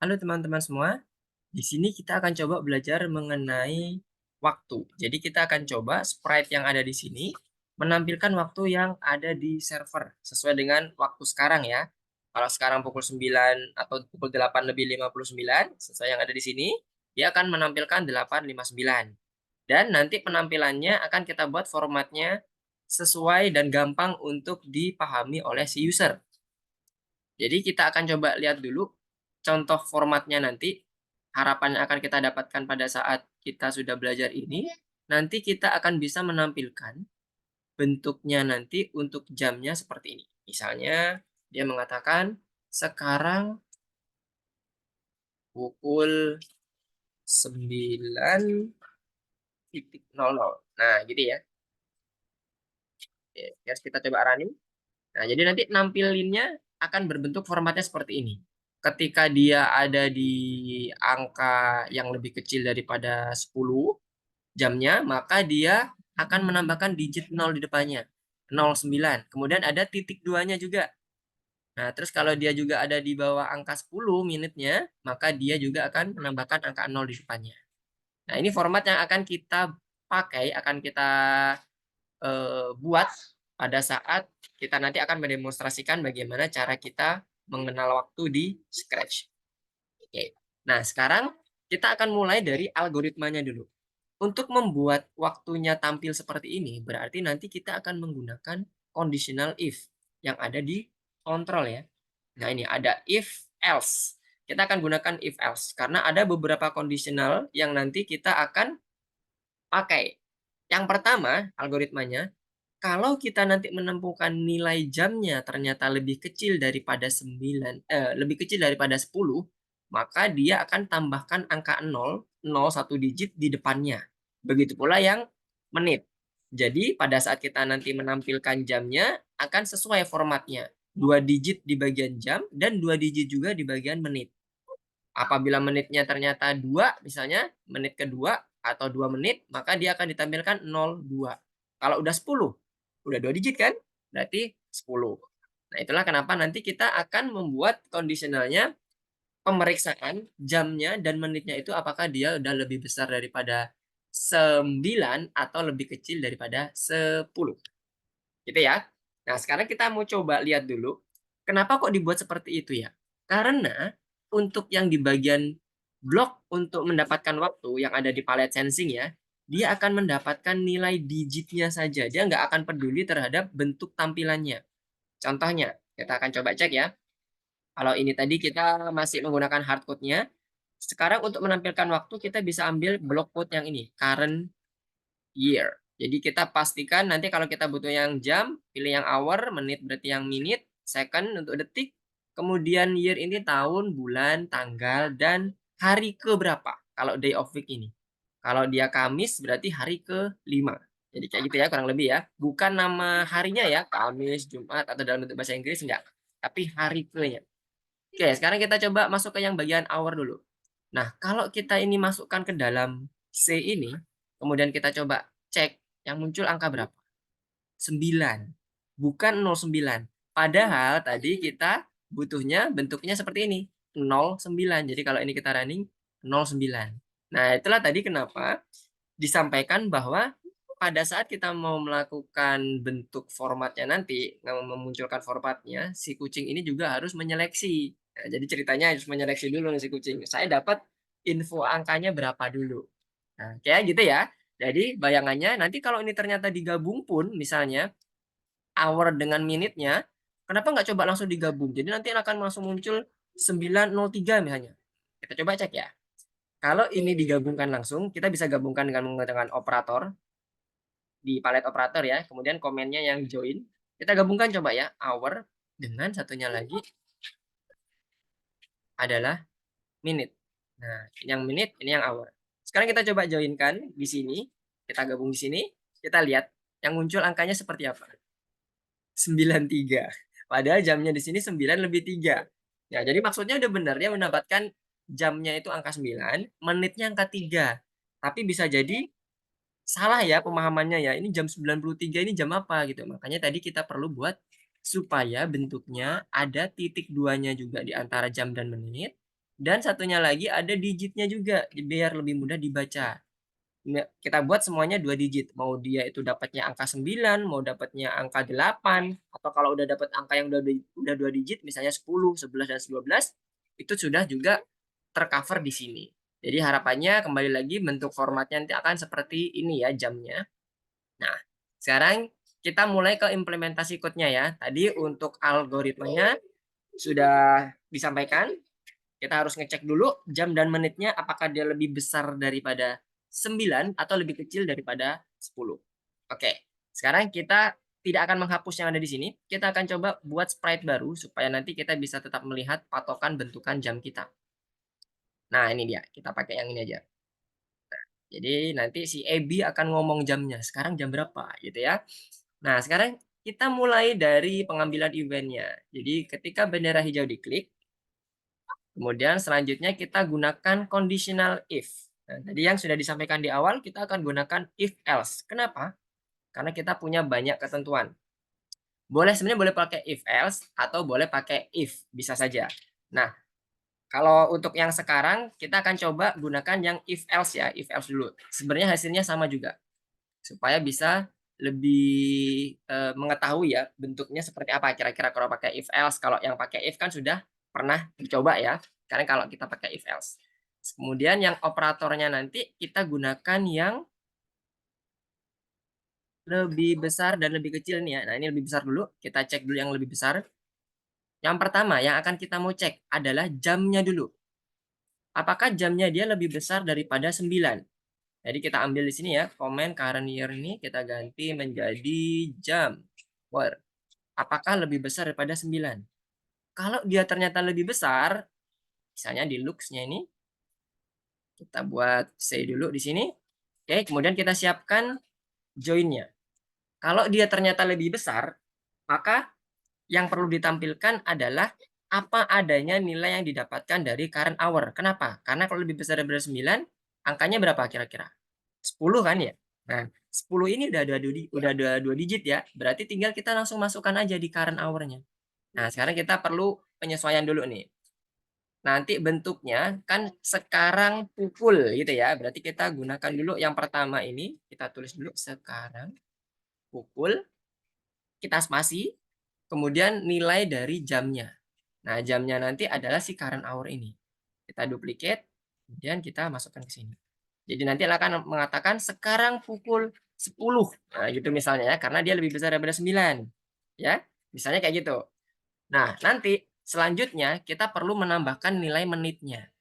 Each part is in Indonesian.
Halo teman-teman semua, di sini kita akan coba belajar mengenai waktu. Jadi kita akan coba sprite yang ada di sini menampilkan waktu yang ada di server sesuai dengan waktu sekarang ya. Kalau sekarang pukul 9 atau pukul 8 lebih 59 sesuai yang ada di sini, dia akan menampilkan 8:59. Dan nanti penampilannya akan kita buat formatnya sesuai dan gampang untuk dipahami oleh si user. Jadi kita akan coba lihat dulu contoh formatnya nanti. Harapan yang akan kita dapatkan pada saat kita sudah belajar ini, nanti kita akan bisa menampilkan bentuknya nanti untuk jamnya seperti ini. Misalnya dia mengatakan sekarang pukul 9:00. Nah, gitu ya. Oke, terus kita coba running. Nah, jadi nanti nampilinnya akan berbentuk formatnya seperti ini. Ketika dia ada di angka yang lebih kecil daripada 10 jamnya, maka dia akan menambahkan digit 0 di depannya, 09. Kemudian ada titik duanya juga. Nah, terus kalau dia juga ada di bawah angka 10 menitnya, maka dia juga akan menambahkan angka 0 di depannya. Nah, ini format yang akan kita pakai, akan kita buat pada saat kita nanti akan mendemonstrasikan bagaimana cara kita mengenal waktu di Scratch. Oke. Nah, sekarang kita akan mulai dari algoritmanya dulu. Untuk membuat waktunya tampil seperti ini, berarti nanti kita akan menggunakan conditional if yang ada di kontrol ya. Nah, ini ada if else. Kita akan gunakan if else karena ada beberapa conditional yang nanti kita akan pakai. Yang pertama, algoritmanya, kalau kita nanti menemukan nilai jamnya ternyata lebih kecil daripada 10, maka dia akan tambahkan angka 0, 1 digit di depannya. Begitu pula yang menit. Jadi pada saat kita nanti menampilkan jamnya akan sesuai formatnya. 2 digit di bagian jam dan 2 digit juga di bagian menit. Apabila menitnya ternyata 2, misalnya menit kedua atau 2 menit, maka dia akan ditampilkan 02. Kalau udah 10, udah 2 digit kan? Berarti 10. Nah, itulah kenapa nanti kita akan membuat kondisionalnya pemeriksaan jamnya dan menitnya itu apakah dia udah lebih besar daripada 9 atau lebih kecil daripada 10. Gitu ya. Nah, sekarang kita mau coba lihat dulu, kenapa kok dibuat seperti itu ya? Karena untuk yang di bagian blok untuk mendapatkan waktu yang ada di palet sensing ya, dia akan mendapatkan nilai digitnya saja. Dia nggak akan peduli terhadap bentuk tampilannya. Contohnya, kita akan coba cek ya. Kalau ini tadi kita masih menggunakan hardcode-nya, sekarang untuk menampilkan waktu kita bisa ambil blok code yang ini, current year. Jadi kita pastikan nanti kalau kita butuh yang jam, pilih yang hour, menit berarti yang minute, second untuk detik, kemudian year ini tahun, bulan, tanggal, dan hari ke berapa kalau day of week ini. Kalau dia Kamis berarti hari ke-5. Jadi kayak gitu ya kurang lebih ya. Bukan nama harinya ya, Kamis, Jumat, atau dalam bentuk bahasa Inggris enggak. Tapi hari ke-nya. Oke, sekarang kita coba masuk ke yang bagian hour dulu. Nah, kalau kita ini masukkan ke dalam C ini, kemudian kita coba cek yang muncul angka berapa? 9, bukan 09. Padahal tadi kita butuhnya bentuknya seperti ini, 09. Jadi kalau ini kita running 09. Nah, itulah tadi kenapa disampaikan bahwa pada saat kita mau melakukan bentuk formatnya nanti, memunculkan formatnya, si kucing ini juga harus menyeleksi. Nah, jadi ceritanya harus menyeleksi dulu nih si kucing. Saya dapat info angkanya berapa dulu. Nah, kayak gitu ya. Jadi bayangannya nanti kalau ini ternyata digabung pun misalnya hour dengan minute-nya, kenapa nggak coba langsung digabung? Jadi nanti akan langsung muncul 9:03 misalnya. Kita coba cek ya. Kalau ini digabungkan langsung, kita bisa gabungkan dengan menggunakan operator di palet operator ya. Kemudian komennya yang join. Kita gabungkan coba ya, hour dengan satunya lagi adalah minute. Nah, ini yang minute, ini yang hour. Sekarang kita coba joinkan di sini, kita gabung di sini, kita lihat yang muncul angkanya seperti apa. 93. Padahal jamnya di sini 9:03. Ya, jadi maksudnya udah benar dia mendapatkan jamnya itu angka 9, menitnya angka 3. Tapi bisa jadi salah ya pemahamannya ya. Ini jam 93 ini jam apa gitu. Makanya tadi kita perlu buat supaya bentuknya ada titik duanya juga di antara jam dan menit. dan satunya lagi ada digitnya juga, biar lebih mudah dibaca. Kita buat semuanya 2 digit, mau dia itu dapatnya angka 9, mau dapatnya angka 8, atau kalau udah dapat angka yang udah 2 digit, misalnya 10, 11, dan 12, itu sudah juga tercover di sini. Jadi harapannya kembali lagi bentuk formatnya nanti akan seperti ini ya jamnya. Nah, sekarang kita mulai ke implementasi code-nya ya. Tadi untuk algoritmanya sudah disampaikan, kita harus ngecek dulu jam dan menitnya apakah dia lebih besar daripada 9 atau lebih kecil daripada 10. Oke, sekarang kita tidak akan menghapus yang ada di sini. Kita akan coba buat sprite baru supaya nanti kita bisa tetap melihat patokan bentukan jam kita. Nah, ini dia. Kita pakai yang ini aja. Jadi nanti si Ebi akan ngomong jamnya. Sekarang jam berapa gitu ya. Nah, sekarang kita mulai dari pengambilan eventnya. Jadi ketika bendera hijau diklik, kemudian selanjutnya kita gunakan conditional if. Nah, tadi yang sudah disampaikan di awal, kita akan gunakan if else. Kenapa? Karena kita punya banyak ketentuan. Sebenarnya boleh pakai if else atau boleh pakai if, bisa saja. Nah, kalau untuk yang sekarang, kita akan coba gunakan yang if else ya, if else dulu. Sebenarnya hasilnya sama juga, supaya bisa lebih mengetahui ya bentuknya seperti apa kira-kira kalau pakai if else. Kalau yang pakai if kan sudah pernah dicoba ya. Karena kalau kita pakai if else. Kemudian yang operatornya nanti kita gunakan yang lebih besar dan lebih kecil nih ya. Nah, ini lebih besar dulu. Kita cek dulu yang lebih besar. Yang pertama yang akan kita mau cek adalah jamnya dulu. Apakah jamnya dia lebih besar daripada 9? Jadi kita ambil di sini ya, comment current year ini kita ganti menjadi jam. Apakah lebih besar daripada 9? Kalau dia ternyata lebih besar, misalnya di looks-nya ini, kita buat say dulu di sini. Oke, kemudian kita siapkan join-nya. Kalau dia ternyata lebih besar, maka yang perlu ditampilkan adalah apa adanya nilai yang didapatkan dari current hour. Kenapa? Karena kalau lebih besar daripada 9, angkanya berapa kira-kira? 10 kan ya? Nah, 10 ini udah dua digit ya. Berarti tinggal kita langsung masukkan aja di current hour-nya. Nah, sekarang kita perlu penyesuaian dulu nih. Nanti bentuknya kan sekarang pukul gitu ya. Berarti kita gunakan dulu yang pertama ini. Kita tulis dulu sekarang pukul. Kita spasi. Kemudian nilai dari jamnya. Nah, jamnya nanti adalah si current hour ini. Kita duplicate. Kemudian kita masukkan ke sini. Jadi nanti akan mengatakan sekarang pukul 10. Nah, gitu misalnya ya. Karena dia lebih besar daripada 9. Ya, misalnya kayak gitu. Nah, nanti selanjutnya kita perlu menambahkan nilai menitnya.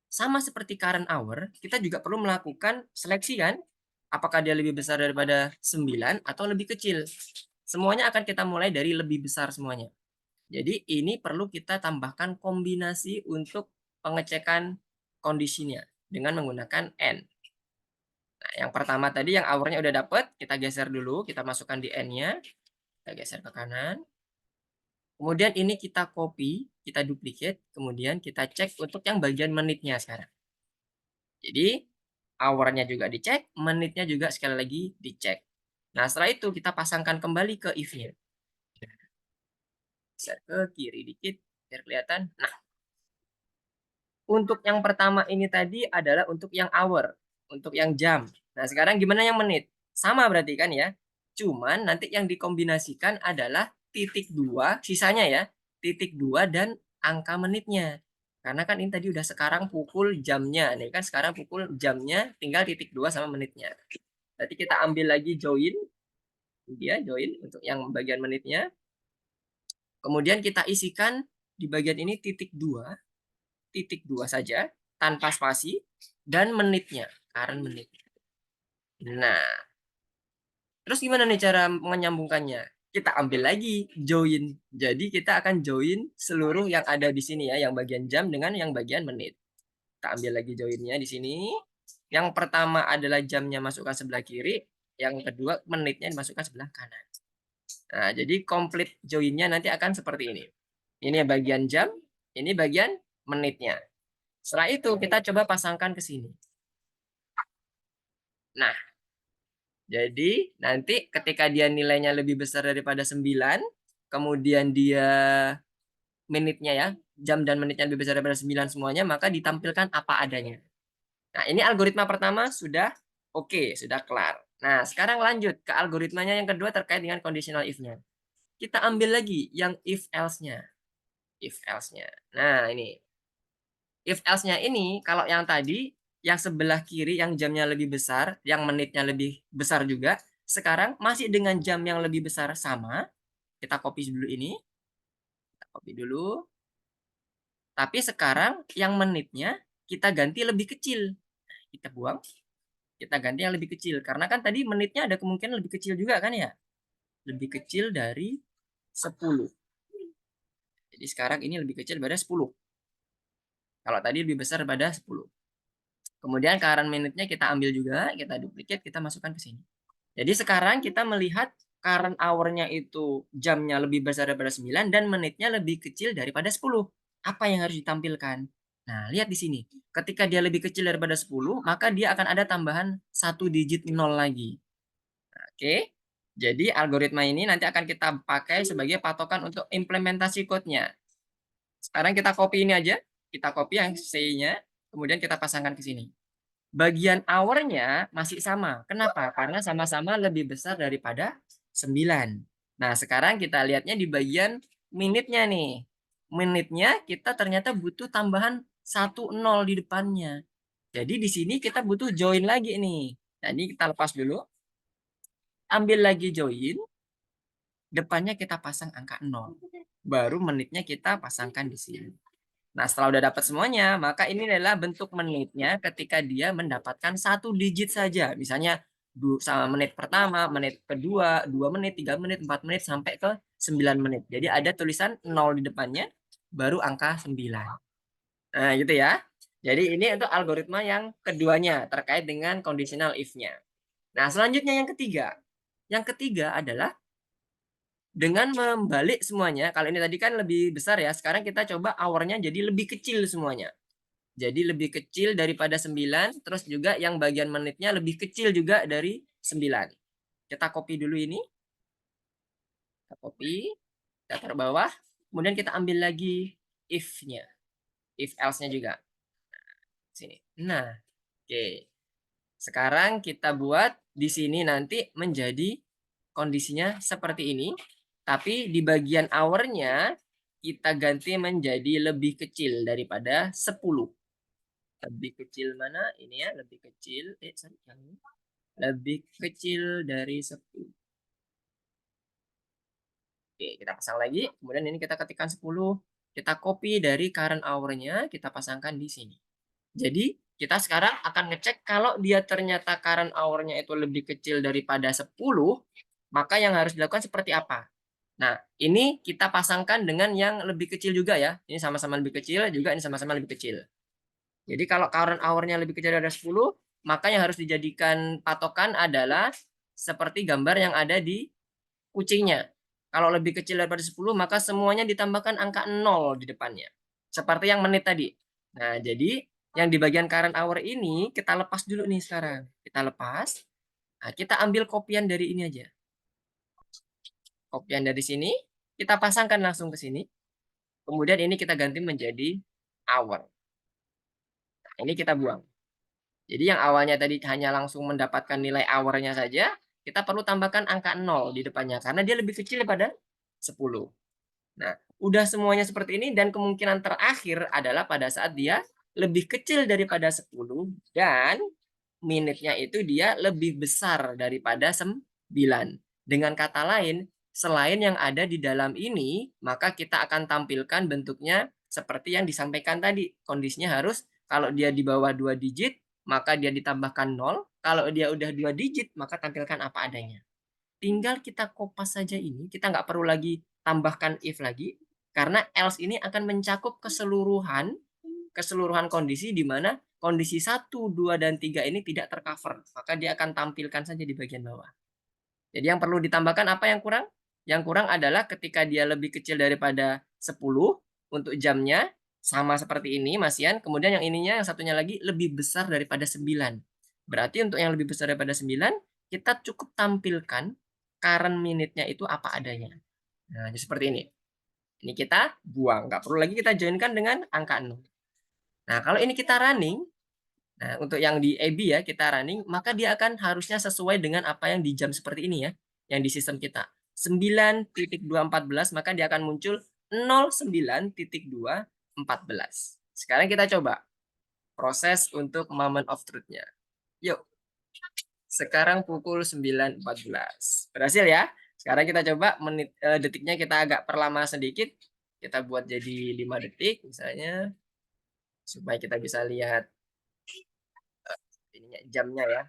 Sama seperti current hour, kita juga perlu melakukan seleksi kan? Apakah dia lebih besar daripada 9 atau lebih kecil? Semuanya akan kita mulai dari lebih besar semuanya. Jadi ini perlu kita tambahkan kombinasi untuk pengecekan kondisinya dengan menggunakan N. Nah, yang pertama tadi yang hour-nya udah dapet, kita geser dulu, kita masukkan di N-nya. Kita geser ke kanan. Kemudian ini kita copy, kita duplicate, kemudian kita cek untuk yang bagian menitnya sekarang. Jadi hour-nya juga dicek, menitnya juga sekali lagi dicek. Nah, setelah itu kita pasangkan kembali ke if-nya. Geser ke kiri dikit biar kelihatan. Nah, untuk yang pertama ini tadi adalah untuk yang hour, untuk yang jam. Nah, sekarang gimana yang menit? Sama berarti kan ya. Cuman nanti yang dikombinasikan adalah titik 2, sisanya ya, titik 2 dan angka menitnya. Karena kan ini tadi udah sekarang pukul jamnya. Nih kan sekarang pukul jamnya, tinggal titik 2 sama menitnya. Berarti kita ambil lagi join, dia join untuk yang bagian menitnya. Kemudian kita isikan di bagian ini titik 2 saja, tanpa spasi, dan menitnya, current menit. Nah, terus gimana nih cara menyambungkannya? Kita ambil lagi join. Jadi kita akan join seluruh yang ada di sini ya, yang bagian jam dengan yang bagian menit. Kita ambil lagi joinnya di sini. Yang pertama adalah jamnya masukkan sebelah kiri, yang kedua menitnya dimasukkan sebelah kanan. Nah, jadi komplit joinnya nanti akan seperti ini. Ini bagian jam, ini bagian menitnya. Setelah itu kita coba pasangkan ke sini. Nah, jadi nanti ketika dia nilainya lebih besar daripada 9, kemudian dia menitnya ya, jam dan menitnya lebih besar daripada 9 semuanya, maka ditampilkan apa adanya. Nah, ini algoritma pertama sudah oke, sudah kelar. Nah, sekarang lanjut ke algoritmanya yang kedua terkait dengan conditional if-nya. Kita ambil lagi yang if else-nya. If else-nya. Nah, ini. If else-nya ini, kalau yang tadi, yang sebelah kiri yang jamnya lebih besar, yang menitnya lebih besar juga, sekarang masih dengan jam yang lebih besar sama. Kita copy dulu ini. Kita copy dulu. Tapi sekarang yang menitnya kita ganti lebih kecil. Kita buang. Kita ganti yang lebih kecil. Karena kan tadi menitnya ada kemungkinan lebih kecil juga kan ya? Lebih kecil dari 10. Jadi sekarang ini lebih kecil daripada 10. Kalau tadi lebih besar daripada 10. Kemudian current minute-nya kita ambil juga, kita duplicate, kita masukkan ke sini. Jadi sekarang kita melihat current hour-nya itu jamnya lebih besar daripada 9 dan menitnya lebih kecil daripada 10. Apa yang harus ditampilkan? Nah, lihat di sini. Ketika dia lebih kecil daripada 10, maka dia akan ada tambahan 1 digit 0 lagi. Oke. Jadi algoritma ini nanti akan kita pakai sebagai patokan untuk implementasi code-nya. Sekarang kita copy ini aja. Kita copy yang C-nya, kemudian kita pasangkan ke sini. Bagian hour-nya masih sama. Kenapa? Karena sama-sama lebih besar daripada 9. Nah, sekarang kita lihatnya di bagian menitnya nih. Menitnya kita ternyata butuh tambahan 1 0 di depannya. Jadi di sini kita butuh join lagi nih. Jadi kita lepas dulu. Ambil lagi join. Depannya kita pasang angka 0. Baru menitnya kita pasangkan di sini. Nah, setelah udah dapat semuanya, maka ini adalah bentuk menitnya ketika dia mendapatkan 1 digit saja. Misalnya sama menit pertama, menit kedua, 2 menit, 3 menit, 4 menit, sampai ke 9 menit. Jadi ada tulisan 0 di depannya, baru angka 9. Nah, gitu ya. Jadi ini untuk algoritma yang keduanya terkait dengan conditional if-nya. Nah, selanjutnya yang ketiga. Yang ketiga adalah dengan membalik semuanya. Kalau ini tadi kan lebih besar ya, sekarang kita coba hour-nya jadi lebih kecil semuanya. Jadi lebih kecil daripada 9, terus juga yang bagian menitnya lebih kecil juga dari 9. Kita copy dulu ini. Kita copy, kita taruh bawah. Kemudian kita ambil lagi if-nya. If else-nya juga. Sini. Nah, oke. Sekarang kita buat di sini nanti menjadi kondisinya seperti ini. Tapi di bagian hour-nya kita ganti menjadi lebih kecil daripada 10. Lebih kecil mana? Ini ya, lebih kecil. Sorry, yang ini. Lebih kecil dari 10. Oke, kita pasang lagi. Kemudian ini kita ketikkan 10. Kita copy dari current hour-nya, kita pasangkan di sini. Jadi, kita sekarang akan ngecek kalau dia ternyata current hour-nya itu lebih kecil daripada 10, maka yang harus dilakukan seperti apa? Nah, ini kita pasangkan dengan yang lebih kecil juga ya. Ini sama-sama lebih kecil, juga ini sama-sama lebih kecil. Jadi kalau current hour-nya lebih kecil dari 10, maka yang harus dijadikan patokan adalah seperti gambar yang ada di kucingnya. Kalau lebih kecil daripada 10, maka semuanya ditambahkan angka 0 di depannya. Seperti yang menit tadi. Nah, jadi yang di bagian current hour ini kita lepas dulu nih sekarang. Kita lepas. Nah, kita ambil kopian dari ini aja. Kopian dari sini, kita pasangkan langsung ke sini. Kemudian ini kita ganti menjadi hour. Nah, ini kita buang. Jadi yang awalnya tadi hanya langsung mendapatkan nilai hour-nya saja, kita perlu tambahkan angka 0 di depannya karena dia lebih kecil daripada 10. Nah, udah semuanya seperti ini dan kemungkinan terakhir adalah pada saat dia lebih kecil daripada 10 dan menitnya itu dia lebih besar daripada 9. Dengan kata lain, selain yang ada di dalam ini, maka kita akan tampilkan bentuknya seperti yang disampaikan tadi. Kondisinya harus kalau dia di bawah 2 digit, maka dia ditambahkan 0. Kalau dia udah 2 digit, maka tampilkan apa adanya. Tinggal kita kopas saja ini, kita nggak perlu lagi tambahkan if lagi, karena else ini akan mencakup keseluruhan kondisi di mana kondisi 1, 2, dan 3 ini tidak tercover. Maka dia akan tampilkan saja di bagian bawah. Jadi yang perlu ditambahkan apa yang kurang? Yang kurang adalah ketika dia lebih kecil daripada 10 untuk jamnya, sama seperti ini Masian. Kemudian yang ininya, yang satunya lagi lebih besar daripada 9. Berarti untuk yang lebih besar daripada 9, kita cukup tampilkan current minute-nya itu apa adanya. Nah, seperti ini. Ini kita buang, nggak perlu lagi kita join-kan dengan angka 0. Nah, kalau ini kita running, nah untuk yang di AB ya, kita running, maka dia akan harusnya sesuai dengan apa yang di jam seperti ini ya, yang di sistem kita. 9.214, maka dia akan muncul 09.214. Sekarang kita coba proses untuk moment of truth-nya. Yuk. Sekarang pukul 9.14. Berhasil ya? Sekarang kita coba detiknya kita agak perlama sedikit. Kita buat jadi 5 detik misalnya. Supaya kita bisa lihat ininya jamnya ya.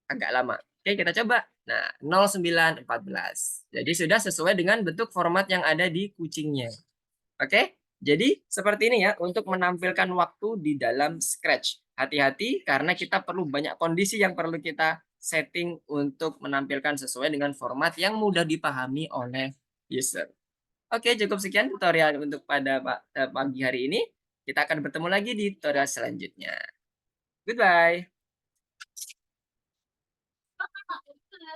Agak lama. Oke, kita coba. Nah, 09.14. Jadi sudah sesuai dengan bentuk format yang ada di kucingnya. Oke? Jadi seperti ini ya untuk menampilkan waktu di dalam Scratch. Hati-hati karena kita perlu banyak kondisi yang perlu kita setting untuk menampilkan sesuai dengan format yang mudah dipahami oleh user. Oke, cukup sekian tutorial untuk pada pagi hari ini. Kita akan bertemu lagi di tutorial selanjutnya. Goodbye.